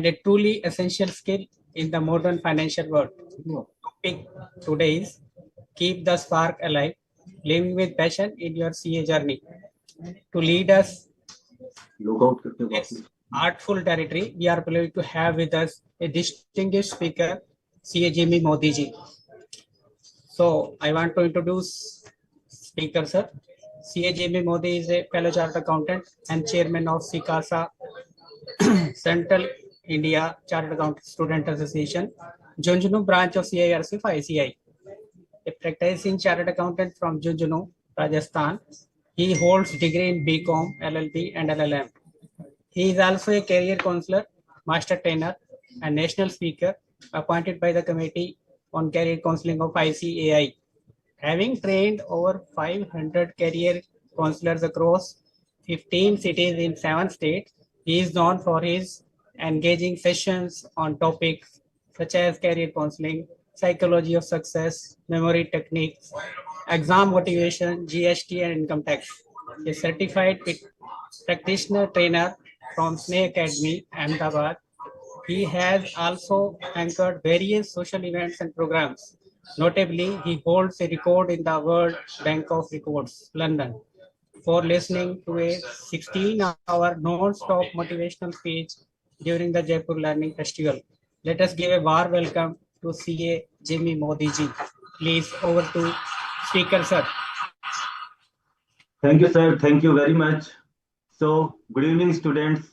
and a truly essential skill in the modern financial world. Topic today is keep the spark alive, living with passion in your CA journey. To lead us its artful territory, we are pleased to have with us a distinguished speaker, CA Jimmy Modi ji. So I want to introduce speaker sir. CA Jimmy Modi is a fellow chartered accountant and chairman of SICASA Central India Chartered Accountant Student Association, Junjunu branch of CIRC for ICI. A practicing chartered accountant from Junjunu, Rajasthan. He holds degree in BCom, LLB, and LLM. He is also a career counselor, master trainer, and national speaker appointed by the Committee on Career Counseling of ICAI. Having trained over 500 career counselors across 15 cities in 7 states, he is known for his engaging sessions on topics such as career counseling, psychology of success, memory techniques, exam motivation, GST, and income tax. A certified practitioner trainer from Sneh Academy, Ahmedabad, he has also anchored various social events and programs. Notably, he holds a record in the World Bank of Records, London, for listening to a 16-hour non-stop motivational speech during the Jaipur Learning Festival. Let us give a warm welcome to CA Jimmy Modi ji. Please, over to speaker, sir. Thank you, sir. Thank you very much. So, good evening, students.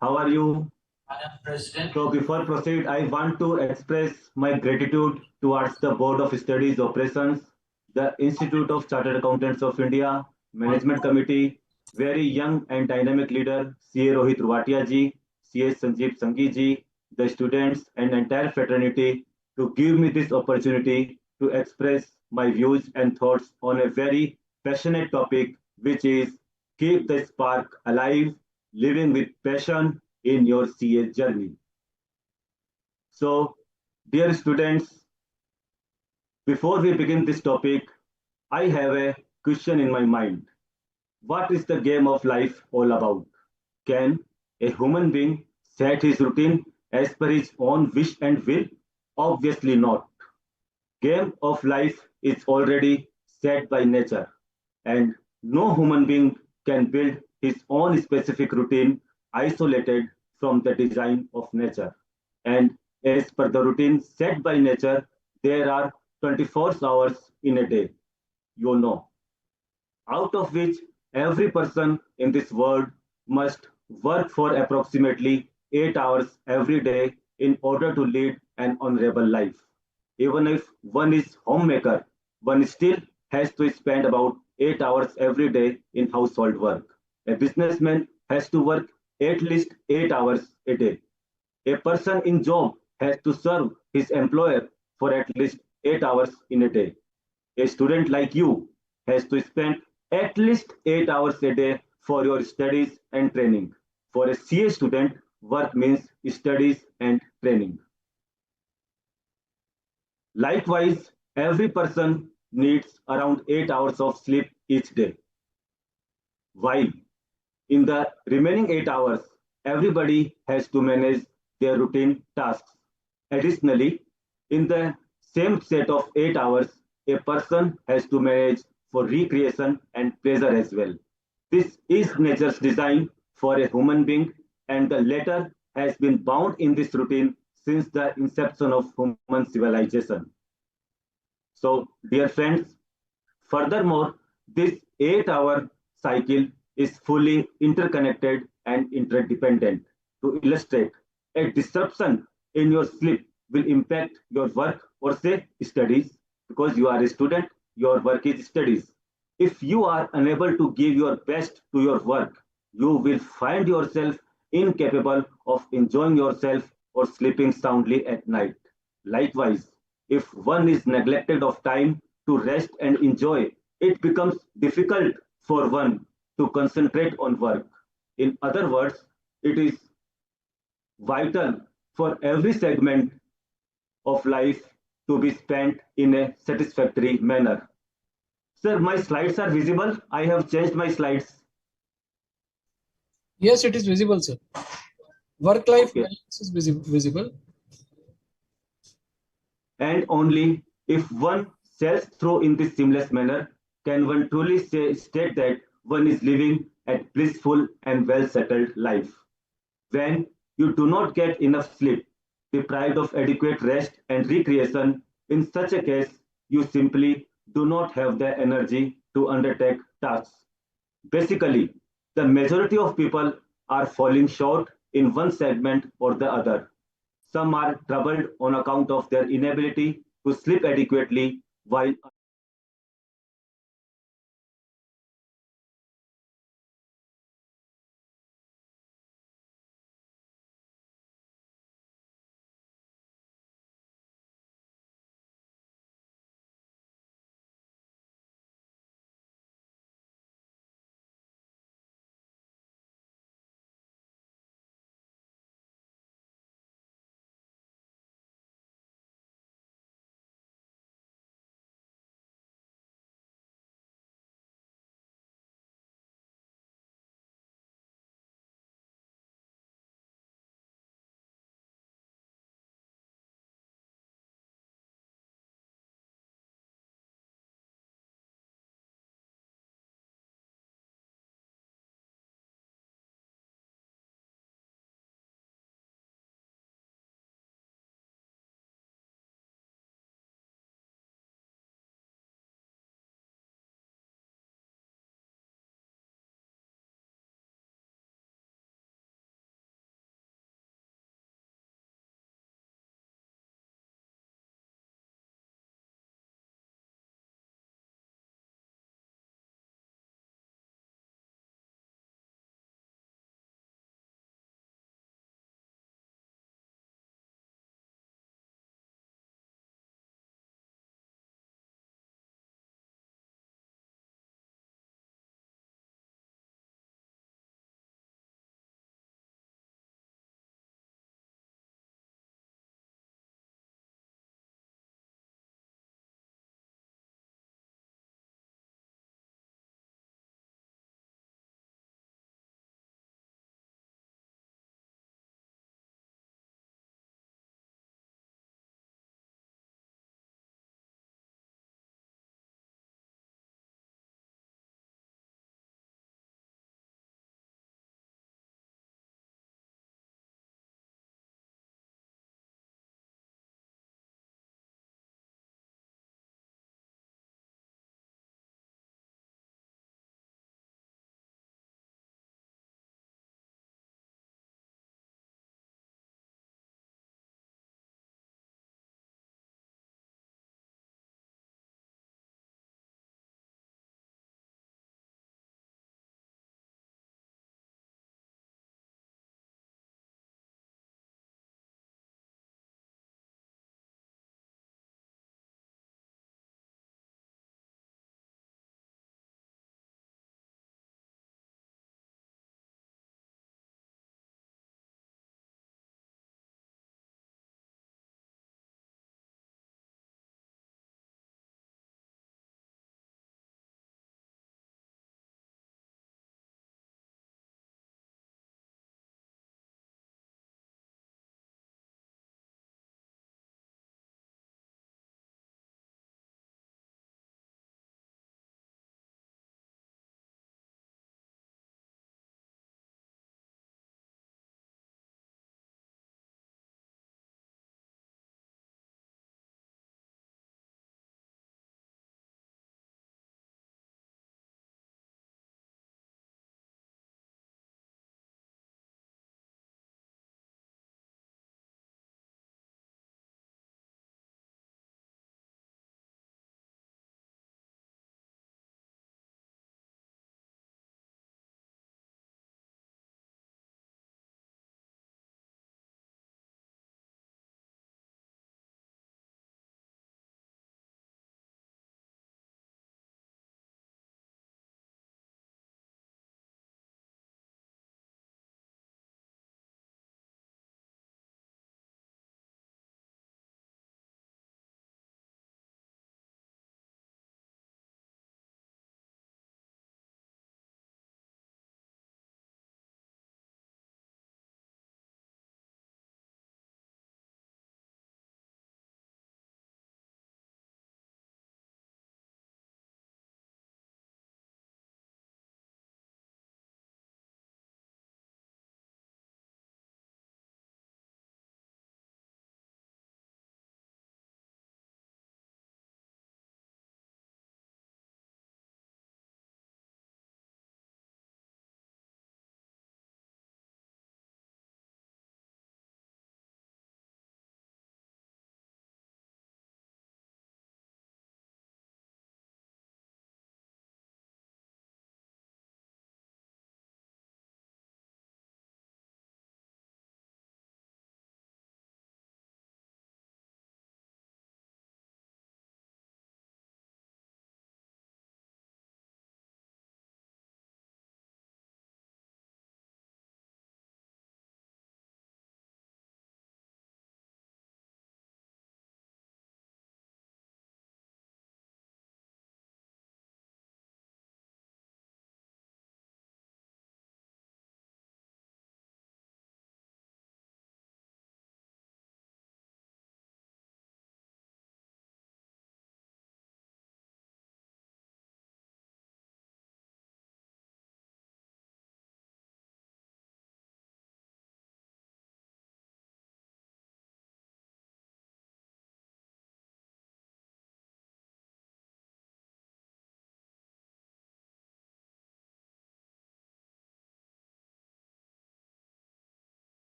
How are you? Madam President. So, before proceed, I want to express my gratitude towards the Board of Studies Operations, the Institute of Chartered Accountants of India, Management Committee, very young and dynamic leader, CA Rohit Ruwatia ji, CA Sanjeev Sanghi ji, the students and entire fraternity to give me this opportunity to express my views and thoughts on a very passionate topic, which is keep the spark alive, living with passion in your CA journey. So, dear students, before we begin this topic, I have a question in my mind. What is the game of life all about? Can a human being set his routine as per his own wish and will? Obviously not. Game of life is already set by nature, and no human being can build his own specific routine isolated from the design of nature. And as per the routine set by nature, there are 24 hours in a day, you know, out of which every person in this world must work for approximately 8 hours every day in order to lead an honorable life. Even if one is homemaker, one still has to spend about 8 hours every day in household work. A businessman has to work at least 8 hours a day. A person in job has to serve his employer for at least 8 hours in a day. A student like you has to spend at least 8 hours a day for your studies and training. For a CA student, work means studies and training. Likewise, every person needs around 8 hours of sleep each day. While in the remaining 8 hours, everybody has to manage their routine tasks. Additionally, in the same set of 8 hours, a person has to manage for recreation and pleasure as well. This is nature's design for a human being, and the latter has been bound in this routine since the inception of human civilization. So, dear friends, furthermore, this 8-hour cycle is fully interconnected and interdependent. To illustrate, a disruption in your sleep will impact your work or say studies. Because you are a student, your work is studies. If you are unable to give your best to your work, you will find yourself incapable of enjoying yourself or sleeping soundly at night. Likewise, if one is neglected of time to rest and enjoy, it becomes difficult for one to concentrate on work. In other words, it is vital for every segment of life to be spent in a satisfactory manner. Sir, my slides are visible. I have changed my slides. Yes, it is visible, sir. Work-life Okay. balance is visible. And only if one sails through in this seamless manner can one truly state that one is living a blissful and well settled life. When you do not get enough sleep, deprived of adequate rest and recreation, in such a case, you simply do not have the energy to undertake tasks. Basically, the majority of people are falling short in one segment or the other. Some are troubled on account of their inability to sleep adequately, while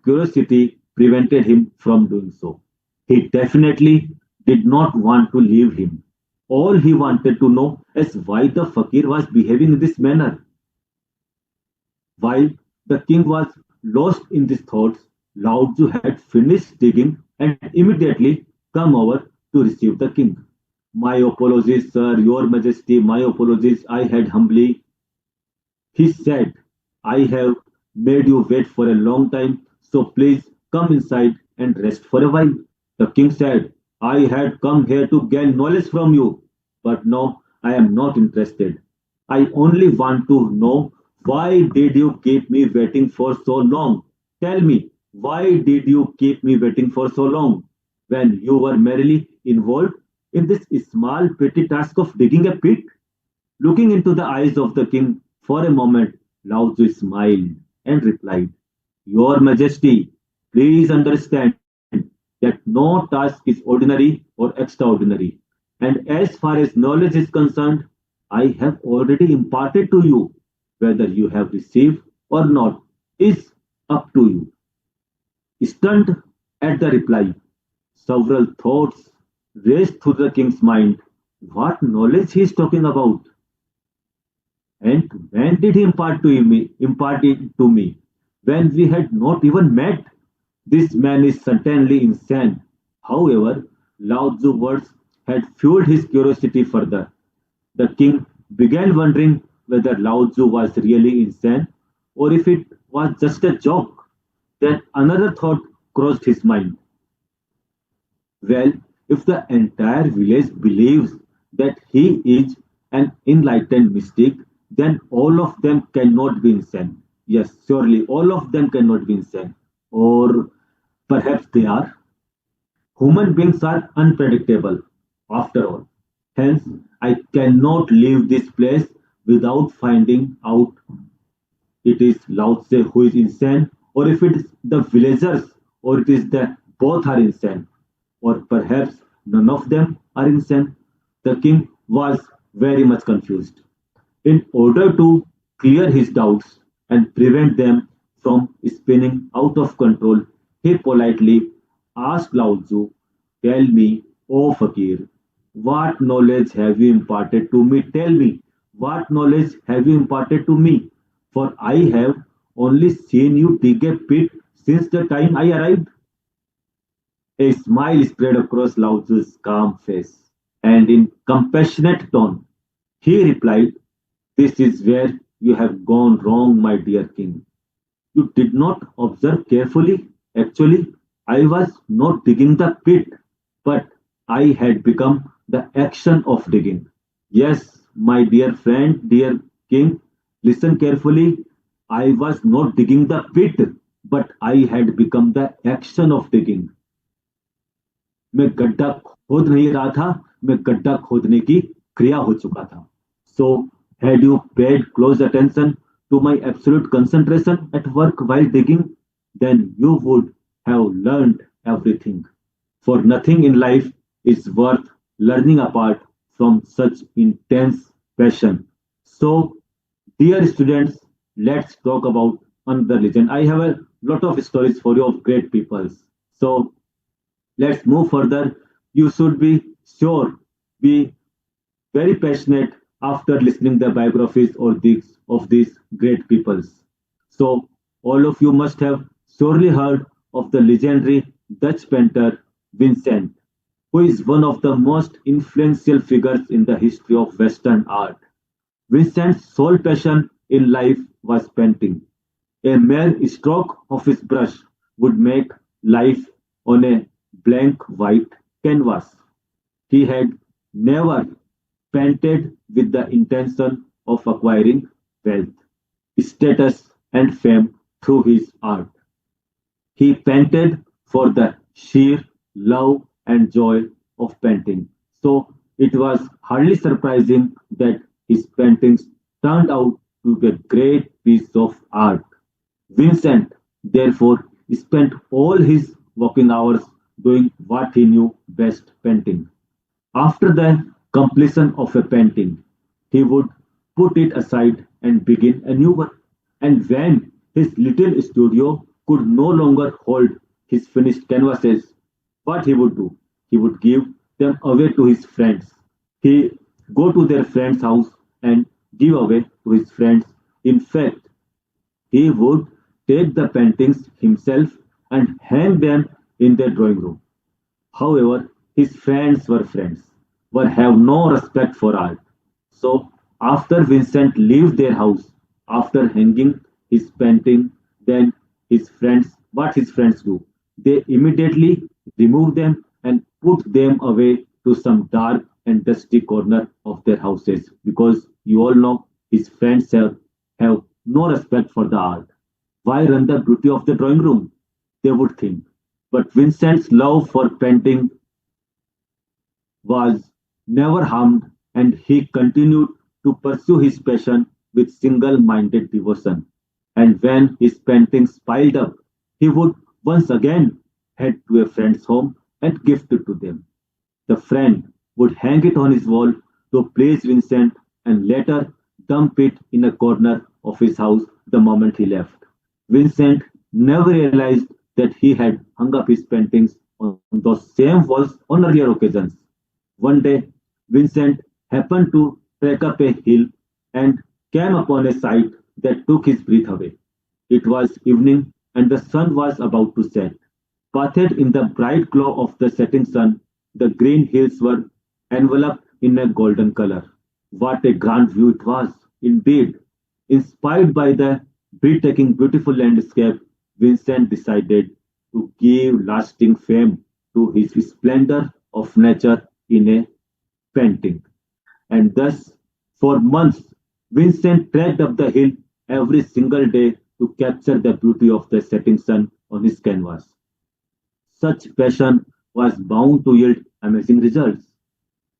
but curiosity prevented him from doing so. He definitely did not want to leave him. All he wanted to know is why the fakir was behaving in this manner. While the king was lost in these thoughts, Lao Tzu had finished digging and immediately come over to receive the king. My apologies, sir, your majesty, my apologies, I had humbly. He said, I have made you wait for a long time, so please come inside and rest for a while. The king said, I had come here to gain knowledge from you, but now I am not interested. I only want to know why did you keep me waiting for so long? Tell me, why did you keep me waiting for so long when you were merely involved in this small petty task of digging a pit? Looking into the eyes of the king for a moment, Lao Tzu smiled and replied, Your Majesty, please understand that no task is ordinary or extraordinary. And as far as knowledge is concerned, I have already imparted to you. Whether you have received or not is up to you. Stunned at the reply, several thoughts raced through the king's mind. What knowledge he is talking about? And when did he impart it to me? When we had not even met? This man is certainly insane. However, Lao Tzu's words had fueled his curiosity further. The king began wondering whether Lao Tzu was really insane or if it was just a joke. Then another thought crossed his mind. Well, if the entire village believes that he is an enlightened mystic, then all of them cannot be insane. Yes, surely all of them cannot be insane. Or perhaps they are. Human beings are unpredictable, after all. Hence, I cannot leave this place without finding out it is Lao Tse who is insane, or if it is the villagers, or it is the both are insane, or perhaps none of them are insane. The king was very much confused. In order to clear his doubts and prevent them from spinning out of control, he politely asked Lao Tzu, Tell me, O Fakir, what knowledge have you imparted to me? Tell me, what knowledge have you imparted to me? For I have only seen you dig a pit since the time I arrived. A smile spread across Lao Tzu's calm face, and in compassionate tone, he replied, This is where you have gone wrong, my dear king. You did not observe carefully. Actually, I was not digging the pit, but I had become the action of digging. Yes, my dear friend, dear king, listen carefully. I was not digging the pit, but I had become the action of digging. मैं गड्ढा खोद नहीं रहा था, मैं गड्ढा खोदने की क्रिया हो चुका था. So, had you paid close attention to my absolute concentration at work while digging, then you would have learned everything. For nothing in life is worth learning apart from such intense passion. So, dear students, let's talk about another legend. I have a lot of stories for you of great peoples. So, let's move further. You should be sure, be very passionate after listening the biographies or these of these great peoples. So all of you must have surely heard of the legendary Dutch painter Vincent, who is one of the most influential figures in the history of Western art. Vincent's sole passion in life was painting. A mere stroke of his brush would make life on a blank white canvas. He had never painted with the intention of acquiring wealth, status, and fame through his art. He painted for the sheer love and joy of painting. So it was hardly surprising that his paintings turned out to be a great piece of art. Vincent, therefore, spent all his working hours doing what he knew best, painting. After the completion of a painting, he would put it aside and begin a new one. And when his little studio could no longer hold his finished canvases, what he would do? He would give them away to his friends. He go to their friend's house and give away to his friends. In fact, he would take the paintings himself and hang them in their drawing room. However, his friends were have no respect for art. So after Vincent left their house, after hanging his painting, then his friends do? They immediately remove them and put them away to some dark and dusty corner of their houses because you all know his friends have no respect for the art. Why run the beauty of the drawing room? They would think. But Vincent's love for painting was never harmed, and he continued to pursue his passion with single minded devotion. And when his paintings piled up, he would once again head to a friend's home and gift it to them. The friend would hang it on his wall to please Vincent and later dump it in a corner of his house the moment he left. Vincent never realized that he had hung up his paintings on those same walls on earlier occasions. One day, Vincent happened to trek up a hill and came upon a sight that took his breath away. It was evening and the sun was about to set. Bathed in the bright glow of the setting sun, the green hills were enveloped in a golden color. What a grand view it was, indeed. Inspired by the breathtaking, beautiful landscape, Vincent decided to give lasting fame to his splendor of nature in a painting. And thus, for months, Vincent trekked up the hill every single day to capture the beauty of the setting sun on his canvas. Such passion was bound to yield amazing results.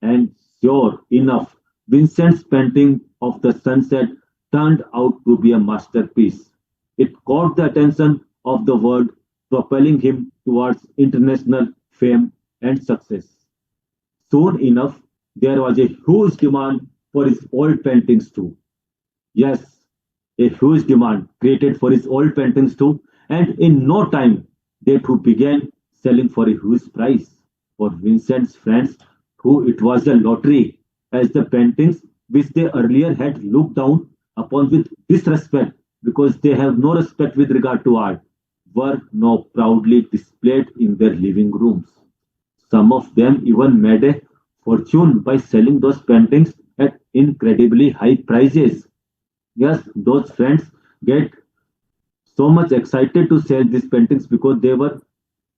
And sure enough, Vincent's painting of the sunset turned out to be a masterpiece. It caught the attention of the world, propelling him towards international fame and success. Soon enough, there was a huge demand for his old paintings too. Yes, a huge demand created for his old paintings too, and in no time they too began selling for a huge price. For Vincent's friends, who it was a lottery, as the paintings which they earlier had looked down upon with disrespect because they have no respect with regard to art, were now proudly displayed in their living rooms. Some of them even made a fortune by selling those paintings at incredibly high prices. Yes, those friends get so much excited to sell these paintings because they were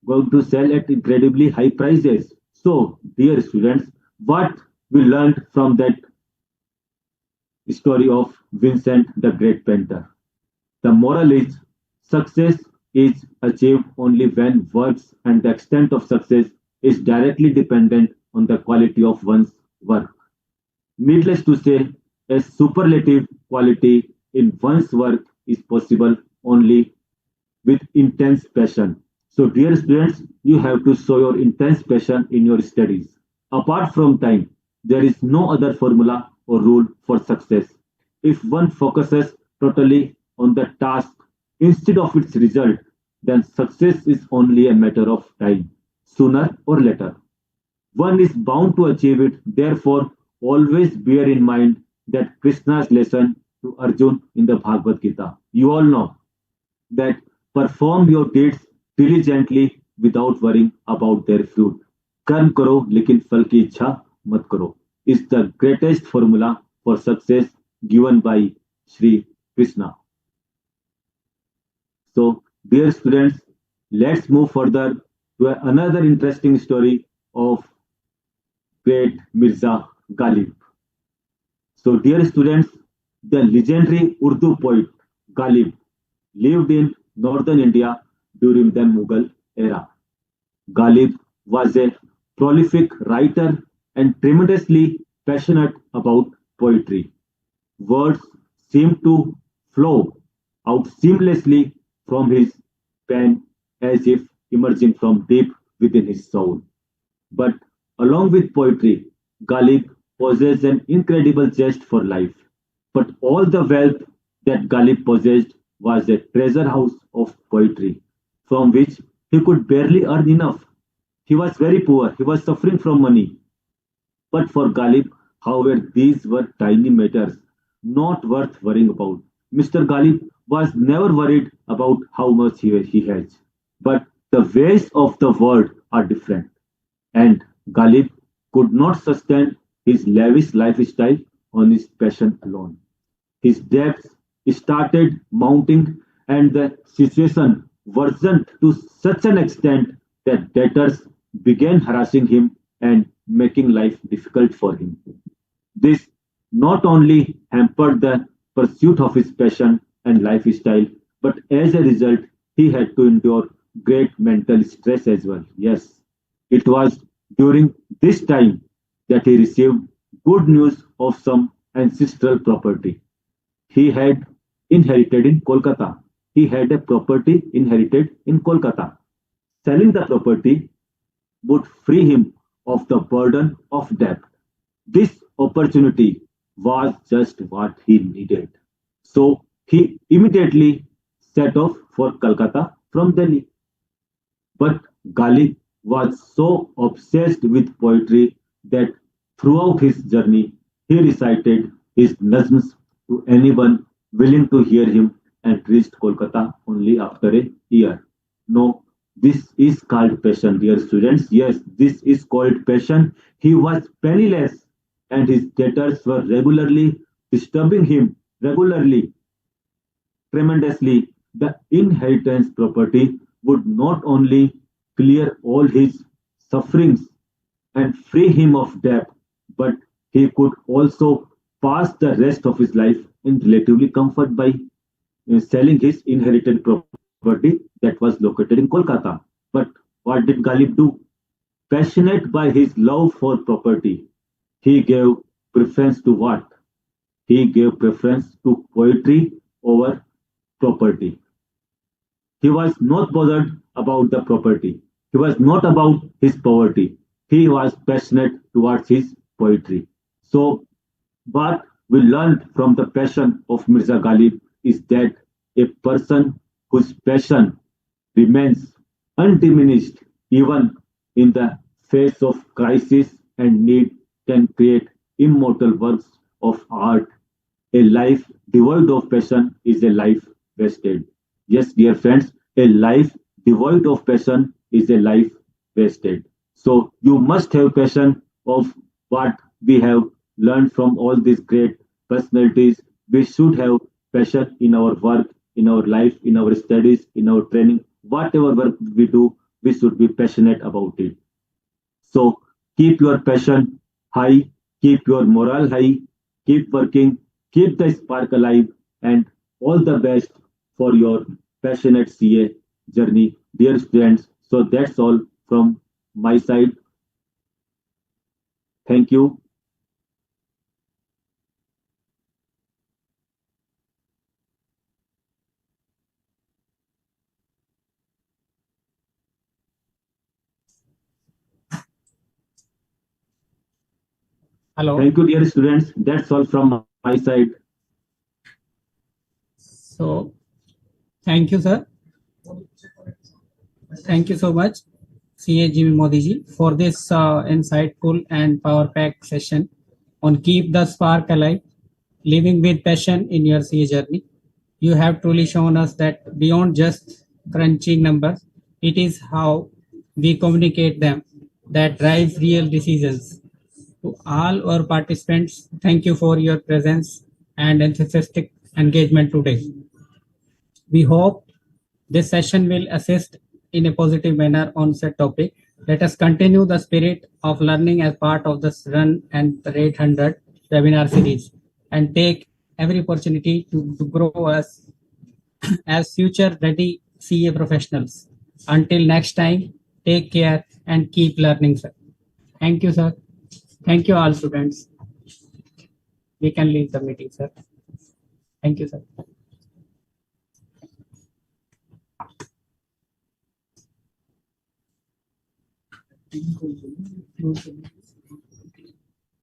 going to sell at incredibly high prices. So, dear students, what we learned from that story of Vincent the Great Painter? The moral is success is achieved only when works and the extent of success is directly dependent on the quality of one's work. Needless to say, a superlative quality in one's work is possible only with intense passion. So, dear students, you have to show your intense passion in your studies. Apart from time, there is no other formula or rule for success. If one focuses totally on the task instead of its result, then success is only a matter of time, sooner or later. One is bound to achieve it. Therefore, always bear in mind that Krishna's lesson to Arjun in the Bhagavad Gita. You all know that perform your deeds diligently without worrying about their fruit. कर्म करो लेकिन फल की इच्छा मत करो is the greatest formula for success given by Sri Krishna. So, dear students, let's move further to another interesting story of great Mirza Ghalib. So, dear students, the legendary Urdu poet Ghalib lived in northern India during the Mughal era. Ghalib was a prolific writer and tremendously passionate about poetry. Words seemed to flow out seamlessly from his pen as if emerging from deep within his soul. But along with poetry, Ghalib possessed an incredible zest for life. But all the wealth that Ghalib possessed was a treasure house of poetry from which he could barely earn enough. He was very poor, he was suffering from money. But for Ghalib, however, these were tiny matters, not worth worrying about. Mr. Ghalib was never worried about how much he has. But the ways of the world are different, and Ghalib could not sustain his lavish lifestyle on his passion alone. His debts started mounting, and the situation worsened to such an extent that debtors began harassing him and making life difficult for him. This not only hampered the pursuit of his passion and lifestyle, but as a result, he had to endure great mental stress as well. Yes, it was during this time that he received good news of some ancestral property he had inherited in Kolkata. He had a property inherited in Kolkata. Selling the property would free him of the burden of debt. This opportunity was just what he needed. So he immediately set off for Calcutta from Delhi. But Ghalib was so obsessed with poetry that throughout his journey he recited his nazms to anyone willing to hear him and reached Kolkata only after a year. No, this is called passion, dear students. Yes, this is called passion. He was penniless and his debtors were regularly disturbing him, regularly, tremendously. The inheritance property would not only clear all his sufferings and free him of debt, but he could also pass the rest of his life in relatively comfort by selling his inherited property that was located in Kolkata. But what did Ghalib do? Passionate by his love for property, he gave preference to what? He gave preference to poetry over property. He was not bothered about the property. He was not about his poverty. He was passionate towards his poetry. So, what we learned from the passion of Mirza Ghalib is that a person whose passion remains undiminished even in the face of crisis and need can create immortal works of art. A life devoid of passion is a life wasted. Yes, dear friends, a life devoid of passion is a life wasted. So you must have passion of what we have learned from all these great personalities. We should have passion in our work, in our life, in our studies, in our training. Whatever work we do, we should be passionate about it. So keep your passion high, keep your morale high, keep working, keep the spark alive, and all the best for your passionate CA journey, dear students. So that's all from my side. Thank you. Hello. Thank you, dear students. That's all from my side. So, thank you, sir. Thank you so much, CA Jimmy Modi ji, for this insightful and power packed session on Keep the Spark Alive, living with passion in your CA journey. You have truly shown us that beyond just crunching numbers, it is how we communicate them that drives real decisions. To all our participants, thank you for your presence and enthusiastic engagement today. We hope this session will assist in a positive manner on said topic. Let us continue the spirit of learning as part of this Run and Rate 100 webinar series and take every opportunity to grow us as future ready CA professionals. Until next time, take care and keep learning, sir. Thank you, sir. Thank you, all students. We can leave the meeting, sir. Thank you, sir.